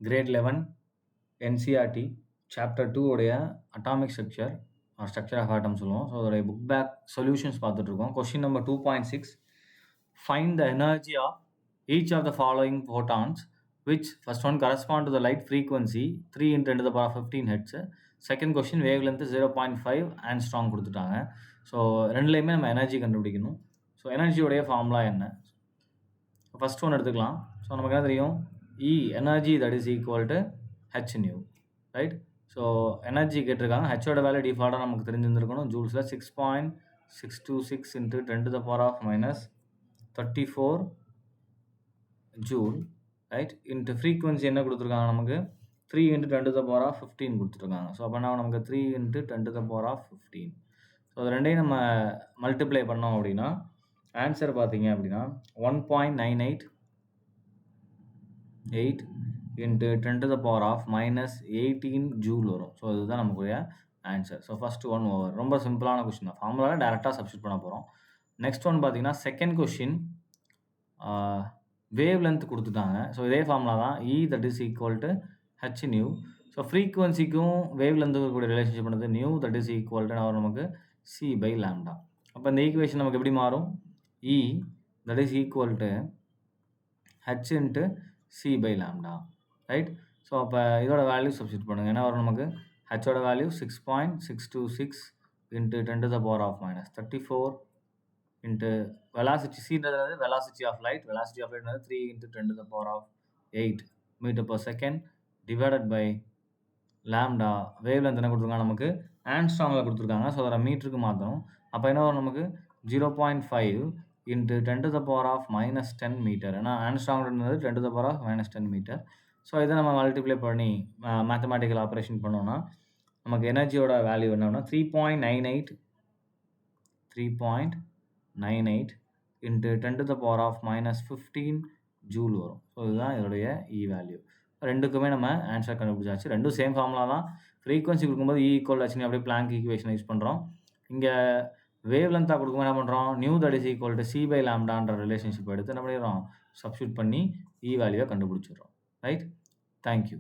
Great 11 NCERT chapter 2 உடைய atomic structure structure of atom சொல்லுவோம். So அதோடைய புக் பேக் சொல்யூஷன்ஸ் பார்த்துட்ருக்கோம். Question number 2.6 find the energy of each of the following photons which first one correspond to the light frequency 3 × 10⁻15 hertz. Second question wave length 0.5 angstrom கொடுத்துட்டாங்க. So ரெண்டுலேயுமே நம்ம energy கண்டுபிடிக்கணும். So எனர்ஜியோடைய formula என்ன? First ஒன்று எடுத்துக்கலாம். So நமக்கு என்ன தெரியும்? Energy that is equal to h new, right? So energy கேட்டிருக்காங்க. ஹெச்சோட வேல்யூ டிஃபால்ட்டாக நமக்கு தெரிஞ்சிருந்துருக்கணும். ஜூல்ஸில் 6.626 × 10⁻34 ஜூல், ரைட்? இன்ட்டு ஃப்ரீக்வன்சி என்ன கொடுத்துருக்காங்க நமக்கு? 3 × 10⁻15 கொடுத்துருக்காங்க. ஸோ அப்போ என்ன நமக்கு 3 × 10⁻15. ஸோ அது ரெண்டையும் நம்ம மல்டிப்ளை பண்ணோம் அப்படின்னா ஆன்சர் பார்த்தீங்க அப்படின்னா 1.988 × 10⁻18 ஜூல் வரும். ஸோ இதுதான் நமக்குரிய answer. So first one over. ரொம்ப சிம்பிளான கொஸ்டின் தான். ஃபார்முலாவில் டேரெக்டாக சப்ஸ்டியூட் பண்ண போகிறோம். நெக்ஸ்ட் ஒன் பார்த்தீங்கன்னா செகண்ட் கொஸ்டின் வேவ் லென்த் கொடுத்துட்டாங்க. ஸோ இதே ஃபார்முலா தான். That is equal to h nu. So ஃப்ரீக்வன்சிக்கும் வேவ் லென்த்துக்கும் கூட ரிலேஷன்ஷிப் பண்ணது nu that is equal to நமக்கு c/λ. அப்போ இந்த ஈக்குவேஷன் நமக்கு எப்படி மாறும்? That is equal to h × c/λ, right? So அப்போ இதோட வேல்யூ சப்ஸ்டியூட் பண்ணுங்கள். என்ன வரும் நமக்கு? ஹெச்சோட வேல்யூ 6.626 × 10⁻34 இன்ட்டு வெலாசிட்டி சின்றது velocity of light. Velocity of light 3 × 10⁸8 metre per second divided by lambda. Wave length என்ன கொடுத்துருக்காங்க நமக்கு? ஆங்ஸ்ட்ராங்கில் கொடுத்துருக்காங்க. ஸோ அதை மீட்டருக்கு மாற்றணும். அப்போ என்ன வரும் நமக்கு? 0.5 × 10⁻−10 மீட்டர். ஏன்னா ஆங்ஸ்ட்ராங்கிறது 10⁻−10 மீட்டர். ஸோ இதை நம்ம மல்டிப்ளை பண்ணி மேத்தமேட்டிக்கல் ஆப்ரேஷன் பண்ணோன்னா நமக்கு எனர்ஜியோட வேல்யூ என்னன்னா 3.98 × 10⁻−15 ஜூல் வரும். ஸோ இதுதான் இதோடைய வேல்யூ. ரெண்டுக்குமே நம்ம ஆன்சர் கண்டுபிடிச்சாச்சு. ரெண்டும் சேம் ஃபார்முலா தான். ஃப்ரீக்வன்சி கொடுக்கும்போது ஈக்குவல் ஹெச்னு அப்படியே பிளாங்க் ஈக்குவேஷன் யூஸ் பண்ணுறோம். இங்கே வேவ் லென்த்தாக கொடுக்கும்போது என்ன பண்ணுறோம்? Nu that is equal to c/λன்ற ரிலேஷன்ஷிப் எடுத்து என்ன பண்ணிடுறோம்? சப்ஸ்டியூட் பண்ணி வேல்யூவை கண்டுபிடிச்சிடுறோம், ரைட்? தேங்க்யூ.